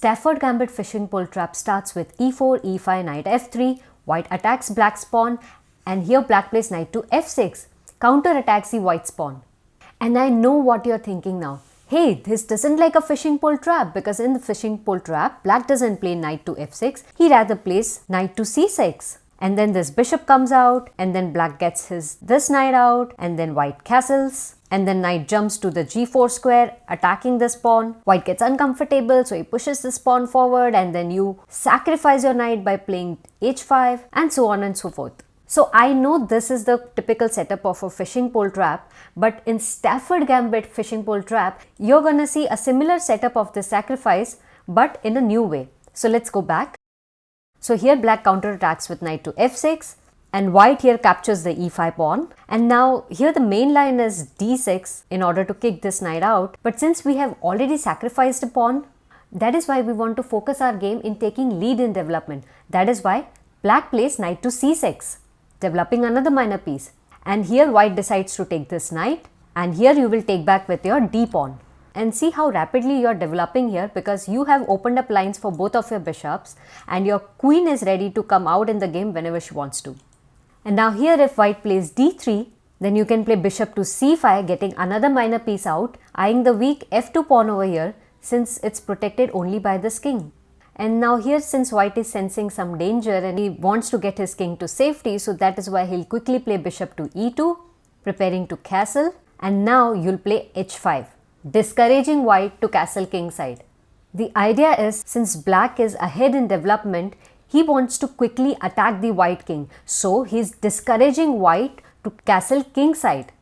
Stafford Gambit fishing pole trap starts with e4, e5, knight f3, white attacks black's pawn, and here black plays knight to f6, counter attacks the white's pawn. And I know what you're thinking now. Hey, this doesn't like a fishing pole trap, because in the fishing pole trap, black doesn't play knight to f6, he rather plays knight to c6. And then this bishop comes out, and then black gets this knight out, and then white castles, and then knight jumps to the g4 square, attacking this pawn. White gets uncomfortable, so he pushes this pawn forward, and then you sacrifice your knight by playing h5, and so on and so forth. So I know this is the typical setup of a fishing pole trap, but in Stafford Gambit fishing pole trap, you're gonna see a similar setup of the sacrifice, but in a new way. So let's go back. So here black counterattacks with knight to f6, and white here captures the e5 pawn. And now here the main line is d6 in order to kick this knight out. But since we have already sacrificed a pawn, that is why we want to focus our game in taking lead in development. That is why black plays knight to c6, developing another minor piece. And here white decides to take this knight, and here you will take back with your d pawn. And see how rapidly you are developing here, because you have opened up lines for both of your bishops, and your queen is ready to come out in the game whenever she wants to. And now here if white plays d3, then you can play bishop to c5, getting another minor piece out, eyeing the weak f2 pawn over here, since it's protected only by this king. And now here, since white is sensing some danger and he wants to get his king to safety, so that is why he'll quickly play bishop to e2, preparing to castle. And now you'll play h5, discouraging white to castle king side. The idea is, since black is ahead in development, he wants to quickly attack the white king. So he's discouraging white to castle king side.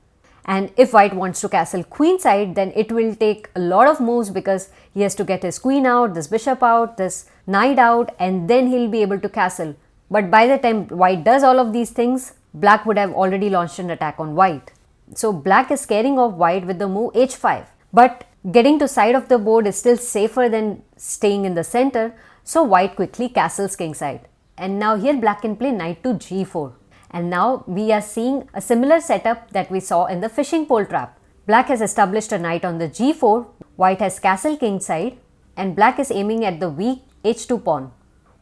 And if white wants to castle queen side, then it will take a lot of moves, because he has to get his queen out, this bishop out, this knight out, and then he'll be able to castle. But by the time white does all of these things, black would have already launched an attack on white. So black is scaring off white with the move h5. But getting to side of the board is still safer than staying in the center, so white quickly castles king side. And now here black can play knight to g4. And now we are seeing a similar setup that we saw in the fishing pole trap. Black has established a knight on the g4, white has castle king side, and black is aiming at the weak h2 pawn.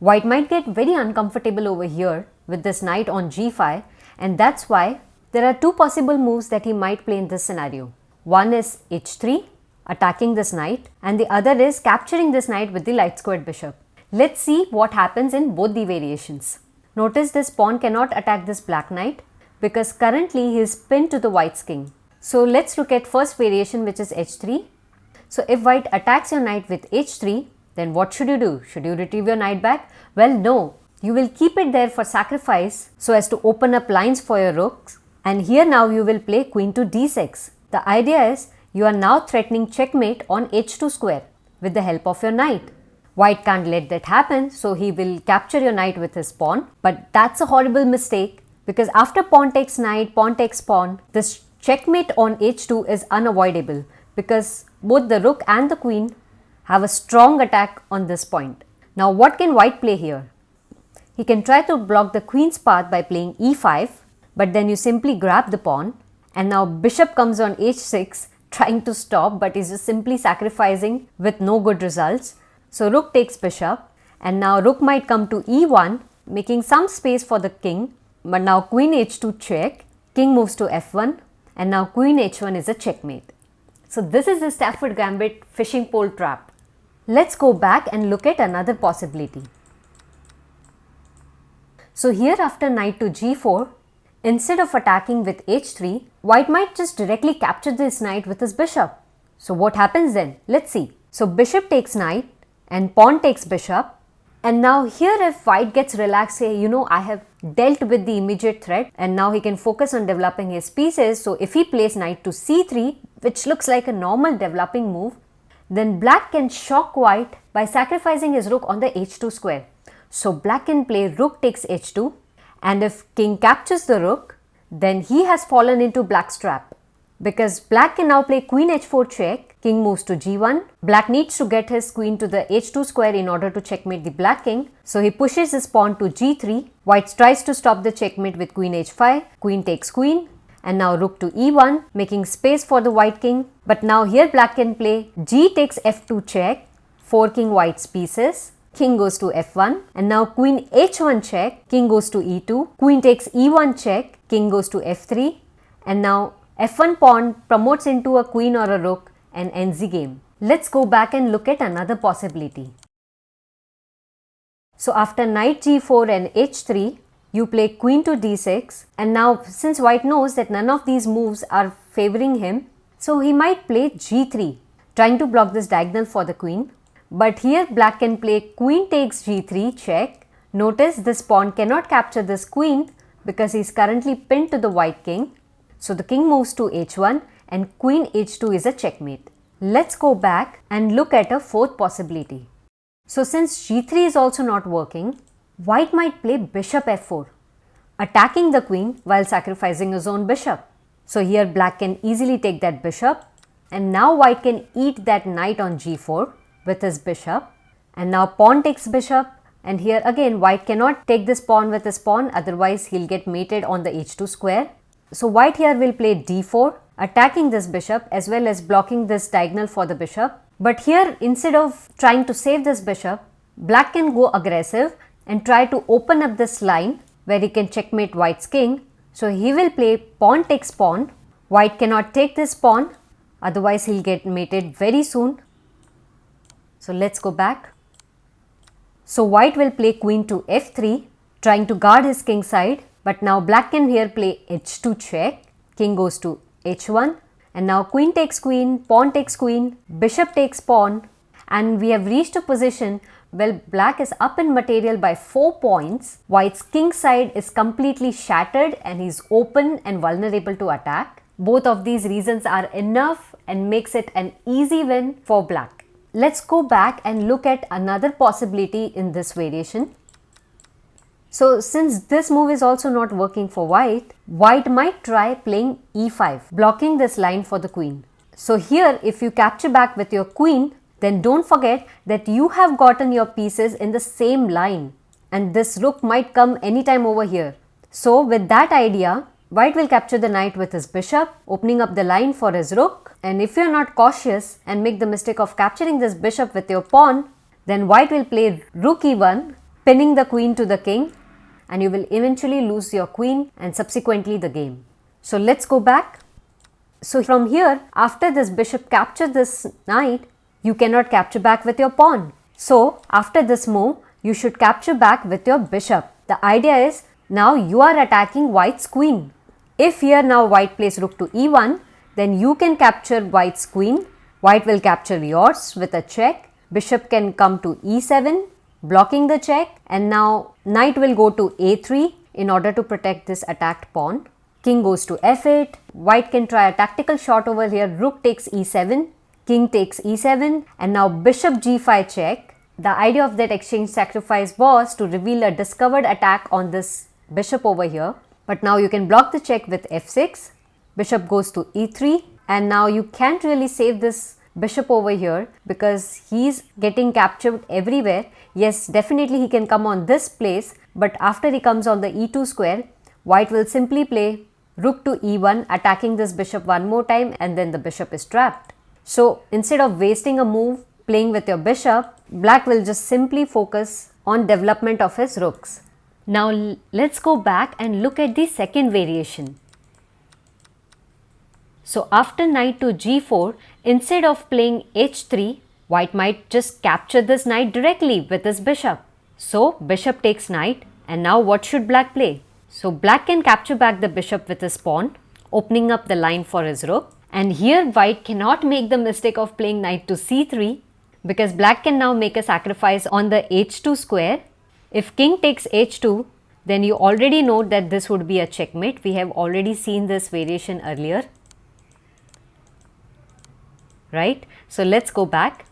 White might get very uncomfortable over here with this knight on g5, and that's why there are two possible moves that he might play in this scenario. One is h3, attacking this knight, and the other is capturing this knight with the light squared bishop. Let's see what happens in both the variations. Notice this pawn cannot attack this black knight, because currently he is pinned to the white's king. So let's look at first variation, which is h3. So if white attacks your knight with h3, then what should you do? Should you retrieve your knight back? Well, no. You will keep it there for sacrifice so as to open up lines for your rooks. And here now you will play queen to d6. The idea is you are now threatening checkmate on h2 square with the help of your knight. White can't let that happen, so he will capture your knight with his pawn. But that's a horrible mistake, because after pawn takes knight, pawn takes pawn, this checkmate on h2 is unavoidable, because both the rook and the queen have a strong attack on this point. Now what can white play here? He can try to block the queen's path by playing e5, but then you simply grab the pawn, and now bishop comes on h6 trying to stop, but is just simply sacrificing with no good results. So rook takes bishop, and now rook might come to e1, making some space for the king, but now queen h2 check, king moves to f1, and now queen h1 is a checkmate. So this is the Stafford Gambit fishing pole trap. Let's go back and look at another possibility. So here after knight to g4, instead of attacking with h3, white might just directly capture this knight with his bishop. So what happens then? Let's see. So bishop takes knight, and pawn takes bishop, and now here if white gets relaxed, say, I have dealt with the immediate threat, and now he can focus on developing his pieces. So if he plays knight to c3, which looks like a normal developing move, then black can shock white by sacrificing his rook on the h2 square. So black can play rook takes h2, and if king captures the rook, then he has fallen into black's trap. Because black can now play queen h4 check, king moves to g1. Black needs to get his queen to the h2 square in order to checkmate the black king. So he pushes his pawn to g3. White tries to stop the checkmate with queen h5. Queen takes queen. And now rook to e1, making space for the white king. But now here black can play g takes f2 check, 4 king white's pieces. King goes to f1 and now queen h1 check, king goes to e2, queen takes e1 check, king goes to f3 and now f1 pawn promotes into a queen or a rook and ends the game. Let's go back and look at another possibility. So after knight g4 and h3, you play queen to d6 and now since white knows that none of these moves are favoring him, so he might play g3, trying to block this diagonal for the queen. But here black can play queen takes g3 check. Notice this pawn cannot capture this queen because he is currently pinned to the white king. So the king moves to h1 and queen h2 is a checkmate. Let's go back and look at a fourth possibility. So since g3 is also not working, white might play bishop f4, attacking the queen while sacrificing his own bishop. So here black can easily take that bishop and now white can eat that knight on g4 with his bishop and now pawn takes bishop and here again white cannot take this pawn with his pawn, otherwise he'll get mated on the h2 square. So white here will play d4, attacking this bishop as well as blocking this diagonal for the bishop. But here instead of trying to save this bishop, black can go aggressive and try to open up this line where he can checkmate white's king. So he will play pawn takes pawn, white cannot take this pawn, otherwise he'll get mated very soon. So let's go back. So white will play queen to f3, trying to guard his king side, but now black can here play h2 check, king goes to h1 and now queen takes queen, pawn takes queen, bishop takes pawn and we have reached a position where black is up in material by 4 points. White's king side is completely shattered and he's open and vulnerable to attack. Both of these reasons are enough and makes it an easy win for black. Let's go back and look at another possibility in this variation. So since this move is also not working for white, white might try playing e5, blocking this line for the queen. So here if you capture back with your queen, then don't forget that you have gotten your pieces in the same line and this rook might come anytime over here. So with that idea, white will capture the knight with his bishop, opening up the line for his rook, and if you are not cautious and make the mistake of capturing this bishop with your pawn, then white will play rook e1, pinning the queen to the king and you will eventually lose your queen and subsequently the game. So let's go back. So from here, after this bishop captures this knight, you cannot capture back with your pawn. So after this move, you should capture back with your bishop. The idea is now you are attacking white's queen. If here now white plays rook to e1, then you can capture white's queen. White will capture yours with a check. Bishop can come to e7, blocking the check, and now knight will go to a3 in order to protect this attacked pawn. King goes to f8. White can try a tactical shot over here. Rook takes e7, king takes e7, and now bishop g5 check. The idea of that exchange sacrifice was to reveal a discovered attack on this bishop over here. But now you can block the check with f6. Bishop goes to e3 and now you can't really save this bishop over here because he's getting captured everywhere. Yes, definitely he can come on this place, but after he comes on the e2 square, white will simply play rook to e1, attacking this bishop one more time and then the bishop is trapped. So instead of wasting a move playing with your bishop, black will just simply focus on development of his rooks. Now let's go back and look at the second variation. So after knight to g4, instead of playing h3, white might just capture this knight directly with his bishop. So bishop takes knight and now what should black play? So black can capture back the bishop with his pawn, opening up the line for his rook. And here white cannot make the mistake of playing knight to c3 because black can now make a sacrifice on the h2 square. If king takes h2, then you already know that this would be a checkmate. We have already seen this variation earlier. Right? So let's go back.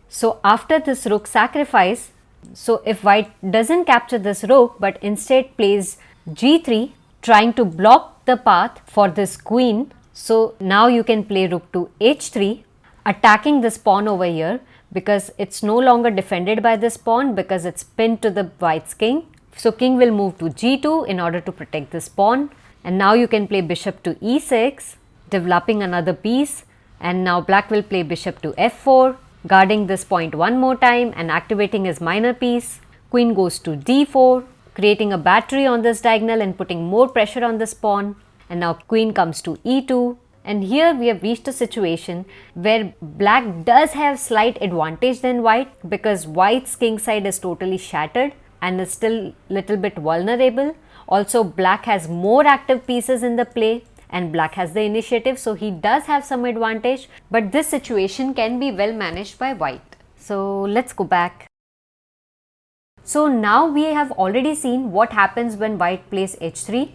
So after this rook sacrifice, so if white doesn't capture this rook but instead plays g3, trying to block the path for this queen, so now you can play rook to h3, attacking this pawn over here because it's no longer defended by this pawn because it's pinned to the white's king. So king will move to g2 in order to protect this pawn. And now you can play bishop to e6, developing another piece. And now black will play bishop to f4, guarding this point one more time and activating his minor piece. Queen goes to d4, creating a battery on this diagonal and putting more pressure on this pawn. And now queen comes to e2. And here we have reached a situation where black does have slight advantage than white, because white's king side is totally shattered and is still little bit vulnerable. Also, black has more active pieces in the play and black has the initiative, so he does have some advantage, but this situation can be well managed by white. So let's go back. So now we have already seen what happens when white plays h3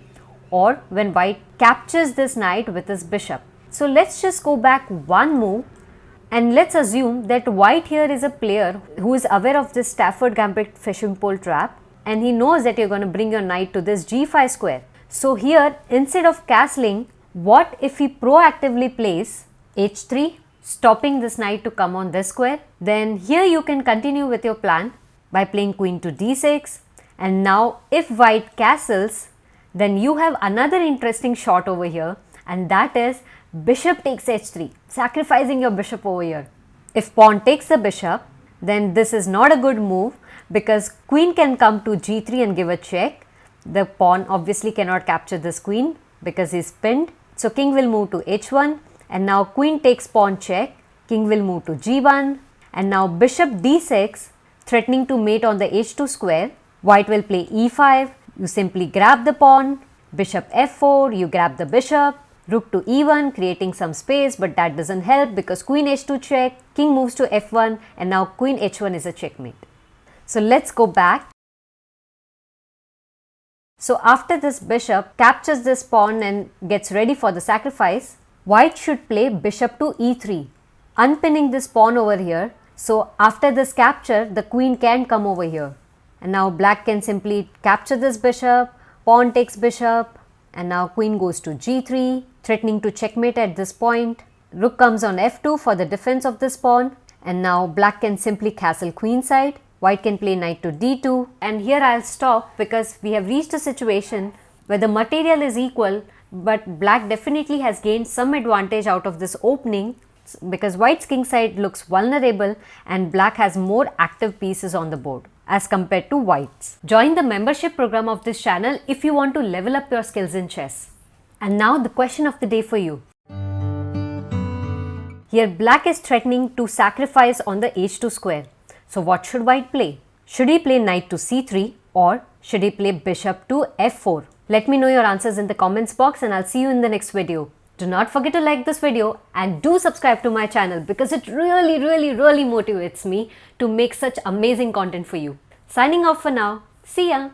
or when white captures this knight with his bishop. So let's just go back one move and let's assume that white here is a player who is aware of this Stafford Gambit fishing pole trap, and he knows that you're going to bring your knight to this g5 square. So here, instead of castling, what if he proactively plays h3, stopping this knight to come on this square? Then here you can continue with your plan by playing queen to d6, and now if white castles, then you have another interesting shot over here, and that is bishop takes h3, sacrificing your bishop over here. If pawn takes the bishop, then this is not a good move, because queen can come to g3 and give a check. The pawn obviously cannot capture this queen because he is pinned. So king will move to h1, and now queen takes pawn check, king will move to g1, and now bishop d6, threatening to mate on the h2 square. White will play e5, you simply grab the pawn, bishop f4, you grab the bishop, rook to e1, creating some space, but that doesn't help because queen h2 check, king moves to f1, and now queen h1 is a checkmate. So let's go back. So after this bishop captures this pawn and gets ready for the sacrifice, white should play bishop to e3, unpinning this pawn over here. So after this capture, the queen can come over here. And now black can simply capture this bishop, pawn takes bishop, and now queen goes to g3, threatening to checkmate at this point. Rook comes on f2 for the defense of this pawn, and now black can simply castle queen side. White can play knight to d2, and here I'll stop because we have reached a situation where the material is equal, but black definitely has gained some advantage out of this opening because white's king side looks vulnerable and black has more active pieces on the board as compared to white's. Join the membership program of this channel if you want to level up your skills in chess. And now the question of the day for you. Here black is threatening to sacrifice on the h2 square. So what should white play? Should he play knight to c3 or should he play bishop to f4? Let me know your answers in the comments box and I'll see you in the next video. Do not forget to like this video and do subscribe to my channel because it really motivates me to make such amazing content for you. Signing off for now. See ya.